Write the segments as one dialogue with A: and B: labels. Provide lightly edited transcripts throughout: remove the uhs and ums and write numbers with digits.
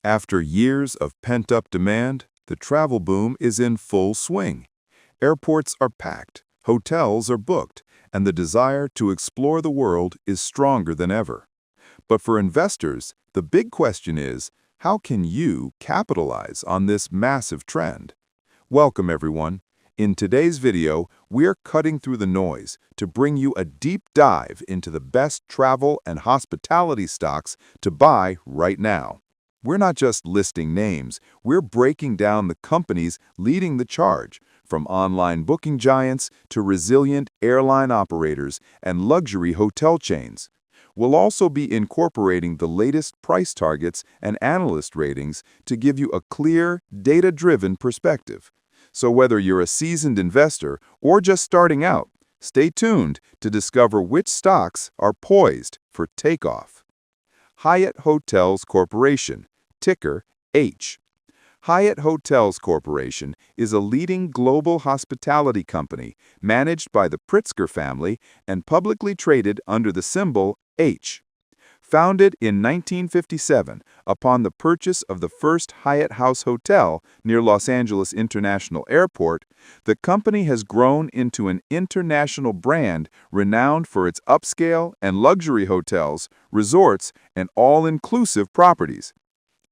A: After years of pent-up demand, the travel boom is in full swing. Airports are packed, hotels are booked, and the desire to explore the world is stronger than ever. But for investors, the big question is, how can you capitalize on this massive trend? Welcome, everyone. In today's video, we're cutting through the noise to bring you a deep dive into the best travel and hospitality stocks to buy right now. We're not just listing names, we're breaking down the companies leading the charge, from online booking giants to resilient airline operators and luxury hotel chains. We'll also be incorporating the latest price targets and analyst ratings to give you a clear, data-driven perspective. So whether you're a seasoned investor or just starting out, stay tuned to discover which stocks are poised for takeoff. Hyatt Hotels Corporation, ticker H. Hyatt Hotels Corporation is a leading global hospitality company managed by the Pritzker family and publicly traded under the symbol H. Founded in 1957 upon the purchase of the first Hyatt House Hotel near Los Angeles International Airport, the company has grown into an international brand renowned for its upscale and luxury hotels, resorts, and all-inclusive properties.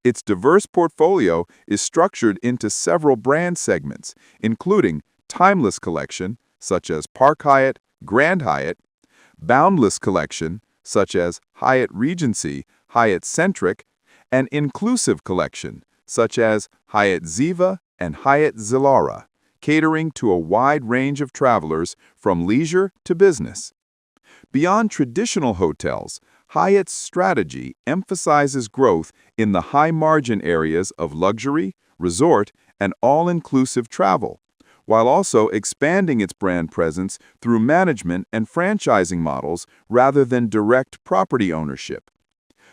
A: Its diverse portfolio is structured into several brand segments, including Timeless Collection, such as Park Hyatt, Grand Hyatt, Boundless Collection, such as Hyatt Regency, Hyatt Centric, and Inclusive Collection, such as Hyatt Ziva and Hyatt Zilara, catering to a wide range of travelers from leisure to business. Beyond traditional hotels, Hyatt's strategy emphasizes growth in the high-margin areas of luxury, resort, and all-inclusive travel, while also expanding its brand presence through management and franchising models rather than direct property ownership.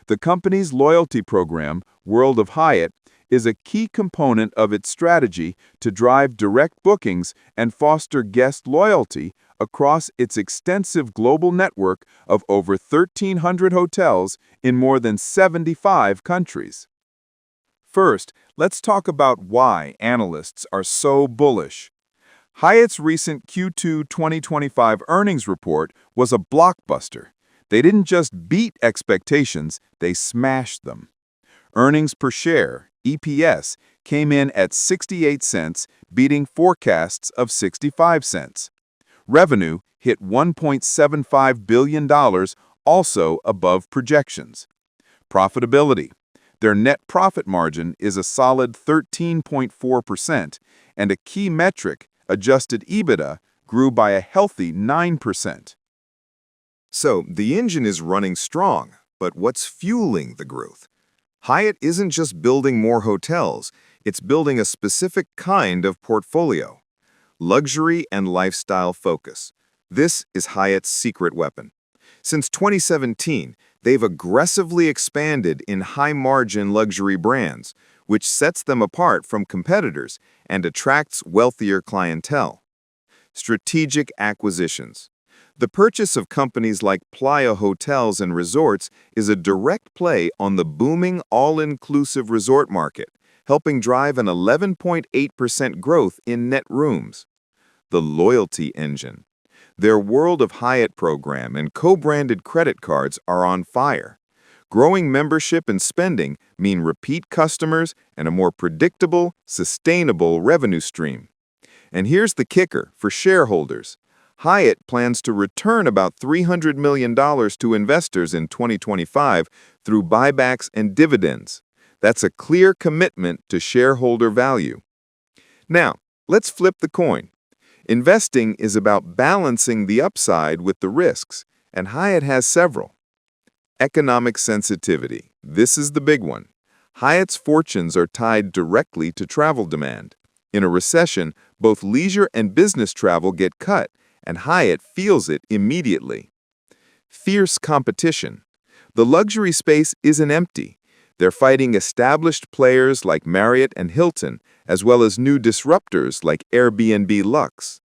A: The company's loyalty program, World of Hyatt, is a key component of its strategy to drive direct bookings and foster guest loyalty across its extensive global network of over 1,300 hotels in more than 75 countries. First, let's talk about why analysts are so bullish. Hyatt's recent Q2 2025 earnings report was a blockbuster. They didn't just beat expectations, they smashed them. Earnings per share, EPS, came in at 68 cents, beating forecasts of 65 cents. Revenue hit $1.75 billion, also above projections. Profitability. Their net profit margin is a solid 13.4%, and a key metric, Adjusted EBITDA, grew by a healthy 9%.
B: So, the engine is running strong, but what's fueling the growth? Hyatt isn't just building more hotels, it's building a specific kind of portfolio. Luxury and lifestyle focus. This is Hyatt's secret weapon. Since 2017, they've aggressively expanded in high-margin luxury brands, which sets them apart from competitors and attracts wealthier clientele. Strategic acquisitions. The purchase of companies like Playa Hotels and Resorts is a direct play on the booming all-inclusive resort market, helping drive an 11.8% growth in net rooms. The loyalty engine. Their World of Hyatt program and co-branded credit cards are on fire. Growing membership and spending mean repeat customers and a more predictable, sustainable revenue stream. And here's the kicker for shareholders. Hyatt plans to return about $300 million to investors in 2025 through buybacks and dividends. That's a clear commitment to shareholder value. Now, let's flip the coin. Investing is about balancing the upside with the risks, and Hyatt has several. Economic sensitivity. This is the big one. Hyatt's fortunes are tied directly to travel demand. In a recession, both leisure and business travel get cut, and Hyatt feels it immediately. Fierce competition. The luxury space isn't empty. They're fighting established players like Marriott and Hilton, as well as new disruptors like Airbnb Lux.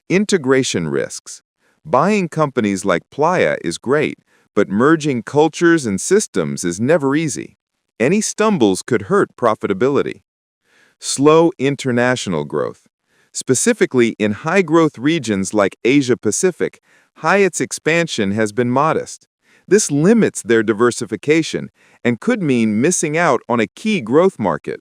B: Integration risks. Buying companies like Playa is great, but merging cultures and systems is never easy. Any stumbles could hurt profitability. Slow international growth. Specifically in high-growth regions like Asia-Pacific, Hyatt's expansion has been modest. This limits their diversification and could mean missing out on a key growth market.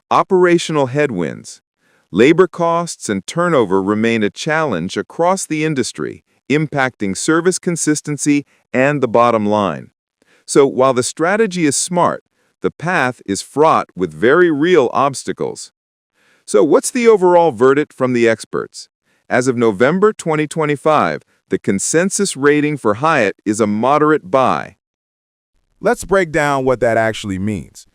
B: Operational headwinds. Labor costs and turnover remain a challenge across the industry, impacting service consistency and the bottom line. So while the strategy is smart, the path is fraught with very real obstacles. So what's the overall verdict from the experts? As of November 2025, the consensus rating for Hyatt is a moderate buy.
A: Let's break down what that actually means.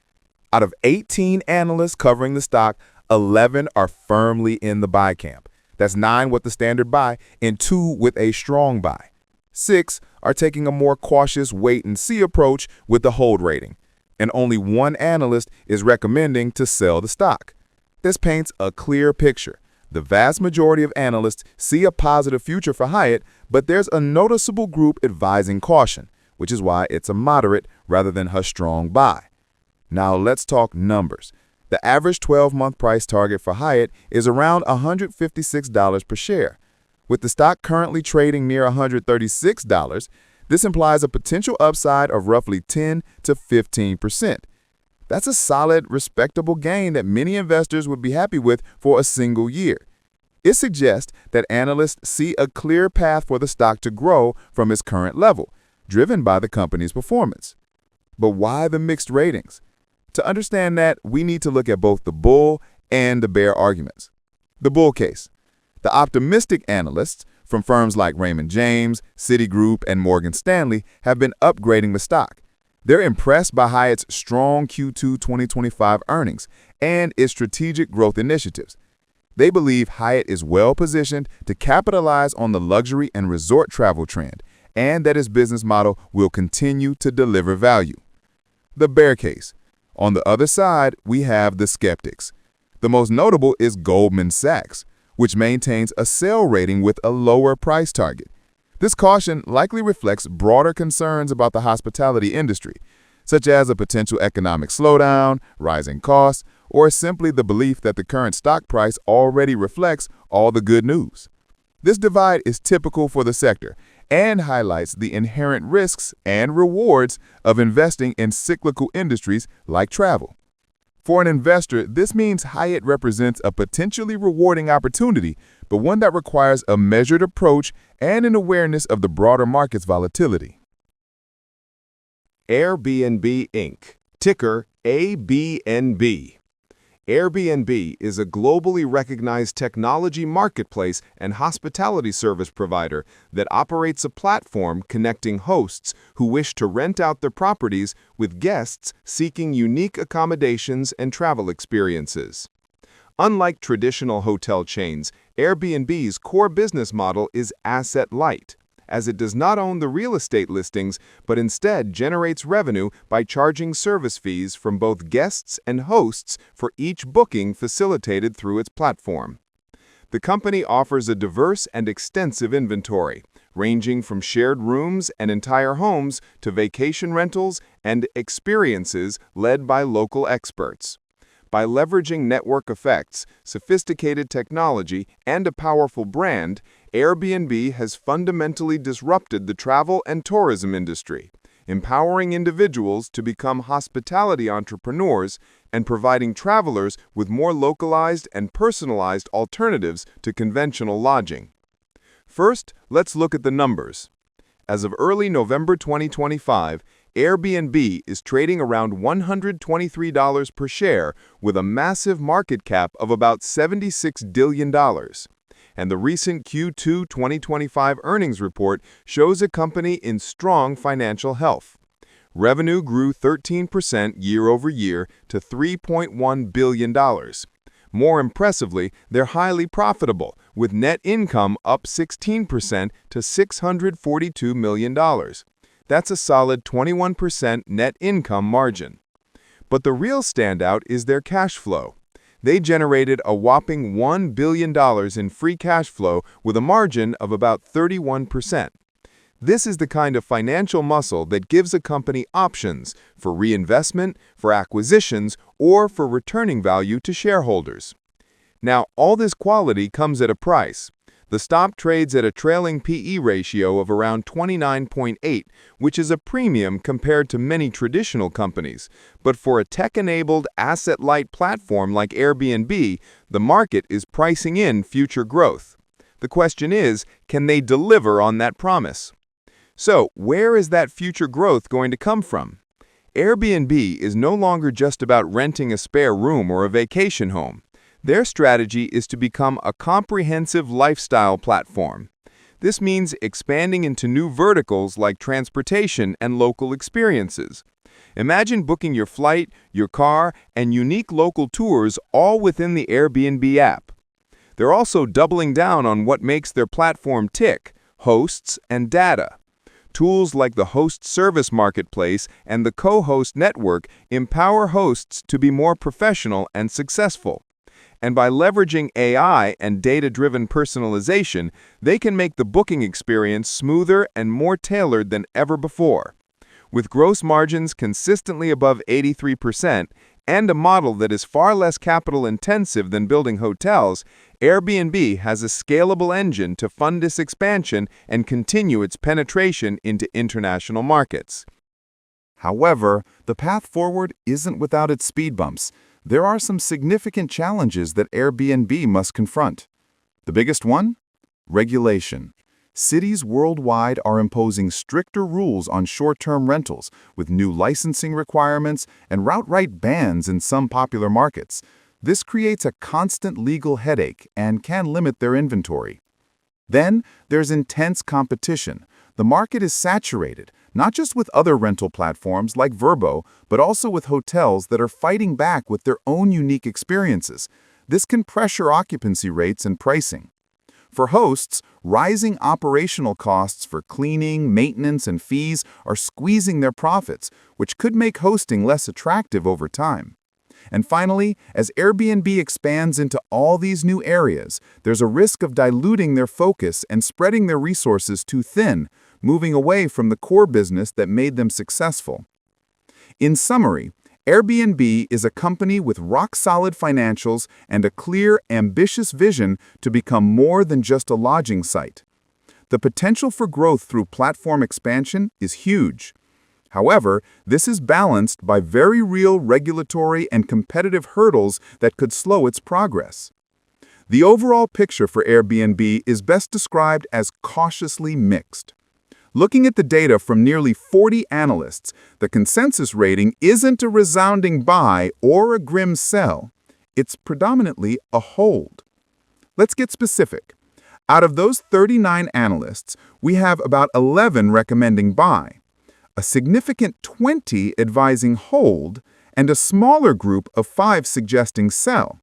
A: Out of 18 analysts covering the stock, 11 are firmly in the buy camp. That's 9 with the standard buy and 2 with a strong buy. 6 are taking a more cautious wait-and-see approach with the hold rating. And only 1 analyst is recommending to sell the stock. This paints a clear picture. The vast majority of analysts see a positive future for Hyatt, but there's a noticeable group advising caution, which is why it's a moderate rather than a strong buy. Now let's talk numbers. The average 12-month price target for Hyatt is around $156 per share. With the stock currently trading near $136, this implies a potential upside of roughly 10 to 15%. That's a solid, respectable gain that many investors would be happy with for a single year. It suggests that analysts see a clear path for the stock to grow from its current level, driven by the company's performance. But why the mixed ratings? To understand that, we need to look at both the bull and the bear arguments. The bull case. The optimistic analysts from firms like Raymond James, Citigroup, and Morgan Stanley have been upgrading the stock. They're impressed by Hyatt's strong Q2 2025 earnings and its strategic growth initiatives. They believe Hyatt is well-positioned to capitalize on the luxury and resort travel trend, and that its business model will continue to deliver value. The bear case. On the other side, we have the skeptics. The most notable is Goldman Sachs, which maintains a sell rating with a lower price target. This caution likely reflects broader concerns about the hospitality industry, such as a potential economic slowdown, rising costs, or simply the belief that the current stock price already reflects all the good news. This divide is typical for the sector and highlights the inherent risks and rewards of investing in cyclical industries like travel. For an investor, this means Hyatt represents a potentially rewarding opportunity, but one that requires a measured approach and an awareness of the broader market's volatility.
B: Airbnb Inc., ticker ABNB. Airbnb is a globally recognized technology marketplace and hospitality service provider that operates a platform connecting hosts who wish to rent out their properties with guests seeking unique accommodations and travel experiences. Unlike traditional hotel chains, Airbnb's core business model is asset-light, as it does not own the real estate listings but instead generates revenue by charging service fees from both guests and hosts for each booking facilitated through its platform. The company offers a diverse and extensive inventory, ranging from shared rooms and entire homes to vacation rentals and experiences led by local experts. By leveraging network effects, sophisticated technology, and a powerful brand, Airbnb has fundamentally disrupted the travel and tourism industry, empowering individuals to become hospitality entrepreneurs and providing travelers with more localized and personalized alternatives to conventional lodging. First, let's look at the numbers. As of early November 2025, Airbnb is trading around $123 per share with a massive market cap of about $76 billion. And the recent Q2 2025 earnings report shows a company in strong financial health. Revenue grew 13% year-over-year to $3.1 billion. More impressively, they're highly profitable, with net income up 16% to $642 million. That's a solid 21% net income margin. But the real standout is their cash flow. They generated a whopping $1 billion in free cash flow with a margin of about 31%.
A: This is the kind of financial muscle that gives a company options for reinvestment, for acquisitions, or for returning value to shareholders. Now, all this quality comes at a price. The stock trades at a trailing P/E ratio of around 29.8, which is a premium compared to many traditional companies. But for a tech-enabled, asset-light platform like Airbnb, the market is pricing in future growth. The question is, can they deliver on that promise? So, where is that future growth going to come from? Airbnb is no longer just about renting a spare room or a vacation home. Their strategy is to become a comprehensive lifestyle platform. This means expanding into new verticals like transportation and local experiences. Imagine booking your flight, your car, and unique local tours all within the Airbnb app. They're also doubling down on what makes their platform tick: hosts and data. Tools like the Host Service Marketplace and the Co-Host Network empower hosts to be more professional and successful. And by leveraging AI and data-driven personalization, they can make the booking experience smoother and more tailored than ever before. With gross margins consistently above 83% and a model that is far less capital-intensive than building hotels, Airbnb has a scalable engine to fund its expansion and continue its penetration into international markets.
C: However, the path forward isn't without its speed bumps. There are some significant challenges that Airbnb must confront. The biggest one? Regulation. Cities worldwide are imposing stricter rules on short-term rentals, with new licensing requirements and outright bans in some popular markets. This creates a constant legal headache and can limit their inventory. Then, there's intense competition. The market is saturated, not just with other rental platforms like Vrbo, but also with hotels that are fighting back with their own unique experiences. This can pressure occupancy rates and pricing. For hosts, rising operational costs for cleaning, maintenance, and fees are squeezing their profits, which could make hosting less attractive over time. And finally, as Airbnb expands into all these new areas, there's a risk of diluting their focus and spreading their resources too thin, moving away from the core business that made them successful. In summary, Airbnb is a company with rock-solid financials and a clear, ambitious vision to become more than just a lodging site. The potential for growth through platform expansion is huge. However, this is balanced by very real regulatory and competitive hurdles that could slow its progress. The overall picture for Airbnb is best described as cautiously mixed. Looking at the data from nearly 40 analysts, the consensus rating isn't a resounding buy or a grim sell. It's predominantly a hold. Let's get specific. Out of those 39 analysts, we have about 11 recommending buy, a significant 20 advising hold, and a smaller group of 5 suggesting sell.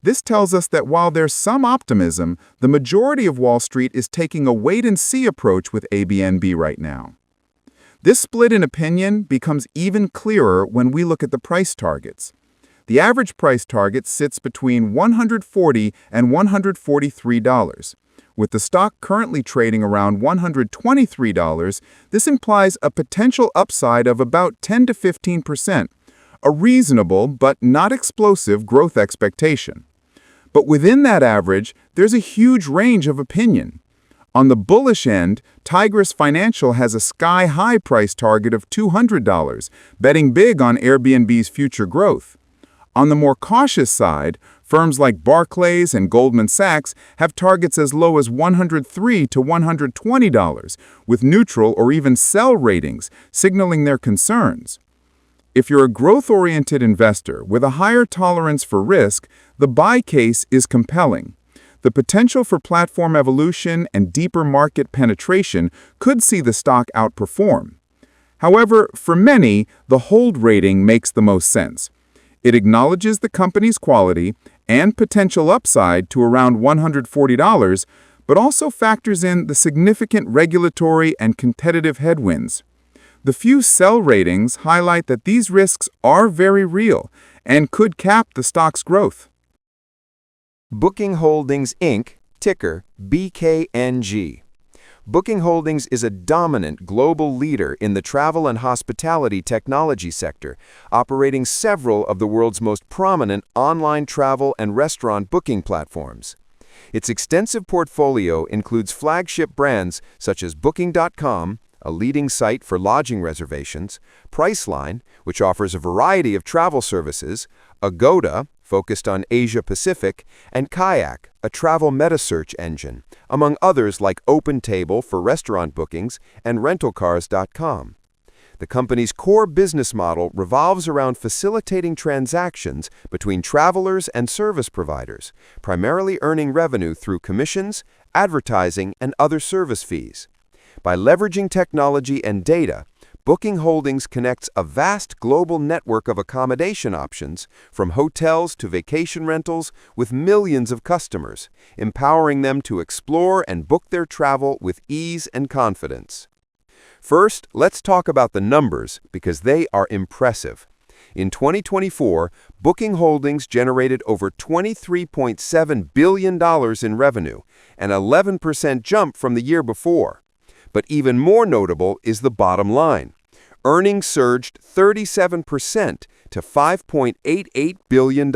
C: This tells us that while there's some optimism, the majority of Wall Street is taking a wait-and-see approach with ABNB right now. This split in opinion becomes even clearer when we look at the price targets. The average price target sits between $140 and $143. With the stock currently trading around $123, this implies a potential upside of about 10 to 15%, a reasonable but not explosive growth expectation. But within that average, there's a huge range of opinion. On the bullish end, Tigris Financial has a sky-high price target of $200, betting big on Airbnb's future growth. On the more cautious side, firms like Barclays and Goldman Sachs have targets as low as $103 to $120, with neutral or even sell ratings, signaling their concerns. If you're a growth-oriented investor with a higher tolerance for risk, the buy case is compelling. The potential for platform evolution and deeper market penetration could see the stock outperform. However, for many, the hold rating makes the most sense. It acknowledges the company's quality and potential upside to around $140, but also factors in the significant regulatory and competitive headwinds. The few sell ratings highlight that these risks are very real and could cap the stock's growth.
D: Booking Holdings, Inc., ticker BKNG. Booking Holdings is a dominant global leader in the travel and hospitality technology sector, operating several of the world's most prominent online travel and restaurant booking platforms. Its extensive portfolio includes flagship brands such as Booking.com, a leading site for lodging reservations, Priceline, which offers a variety of travel services, Agoda, focused on Asia-Pacific, and Kayak, a travel meta-search engine, among others like OpenTable for restaurant bookings and rentalcars.com. The company's core business model revolves around facilitating transactions between travelers and service providers, primarily earning revenue through commissions, advertising, and other service fees. By leveraging technology and data, Booking Holdings connects a vast global network of accommodation options, from hotels to vacation rentals, with millions of customers, empowering them to explore and book their travel with ease and confidence. First, let's talk about the numbers, because they are impressive. In 2024, Booking Holdings generated over $23.7 billion in revenue, an 11% jump from the year before. But even more notable is the bottom line. Earnings surged 37% to $5.88 billion.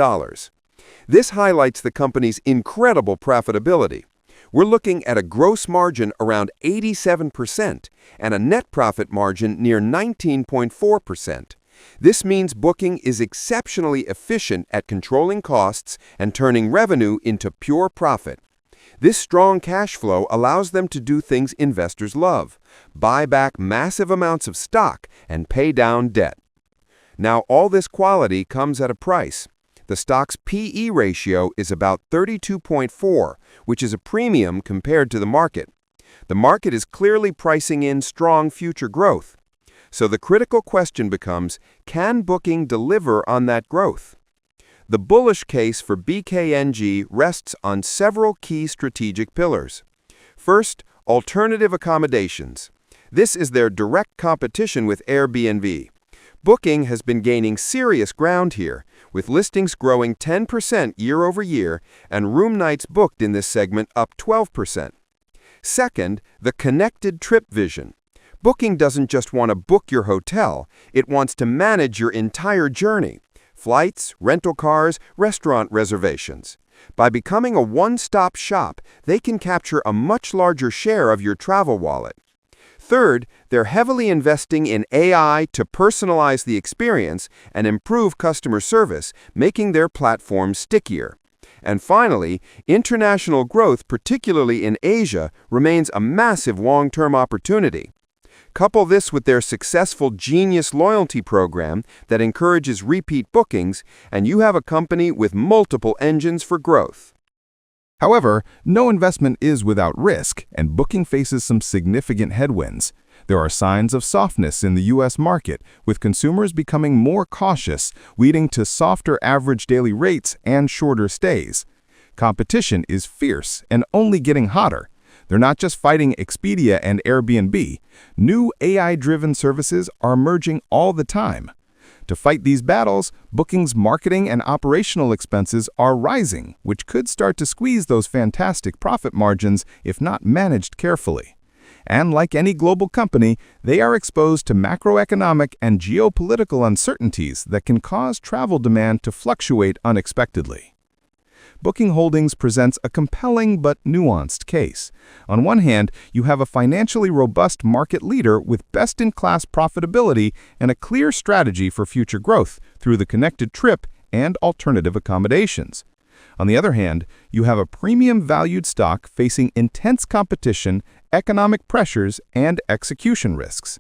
D: This highlights the company's incredible profitability. We're looking at a gross margin around 87% and a net profit margin near 19.4%. This means Booking is exceptionally efficient at controlling costs and turning revenue into pure profit. This strong cash flow allows them to do things investors love: buy back massive amounts of stock and pay down debt. Now, all this quality comes at a price. The stock's P/E ratio is about 32.4, which is a premium compared to the market. The market is clearly pricing in strong future growth. So the critical question becomes, can Booking deliver on that growth? The bullish case for BKNG rests on several key strategic pillars. First, alternative accommodations. This is their direct competition with Airbnb. Booking has been gaining serious ground here, with listings growing 10% year over year and room nights booked in this segment up 12%. Second, the connected trip vision. Booking doesn't just want to book your hotel, it wants to manage your entire journey: flights, rental cars, restaurant reservations. By becoming a one-stop shop, they can capture a much larger share of your travel wallet. Third, they're heavily investing in AI to personalize the experience and improve customer service, making their platform stickier. And finally, international growth, particularly in Asia, remains a massive long-term opportunity. Couple this with their successful Genius loyalty program that encourages repeat bookings, and you have a company with multiple engines for growth.
C: However, no investment is without risk, and Booking faces some significant headwinds. There are signs of softness in the U.S. market, with consumers becoming more cautious, leading to softer average daily rates and shorter stays. Competition is fierce and only getting hotter. They're not just fighting Expedia and Airbnb. New AI-driven services are emerging all the time. To fight these battles, Booking's marketing and operational expenses are rising, which could start to squeeze those fantastic profit margins if not managed carefully. And like any global company, they are exposed to macroeconomic and geopolitical uncertainties that can cause travel demand to fluctuate unexpectedly. Booking Holdings presents a compelling but nuanced case. On one hand, you have a financially robust market leader with best-in-class profitability and a clear strategy for future growth through the connected trip and alternative accommodations. On the other hand, you have a premium-valued stock facing intense competition, economic pressures, and execution risks.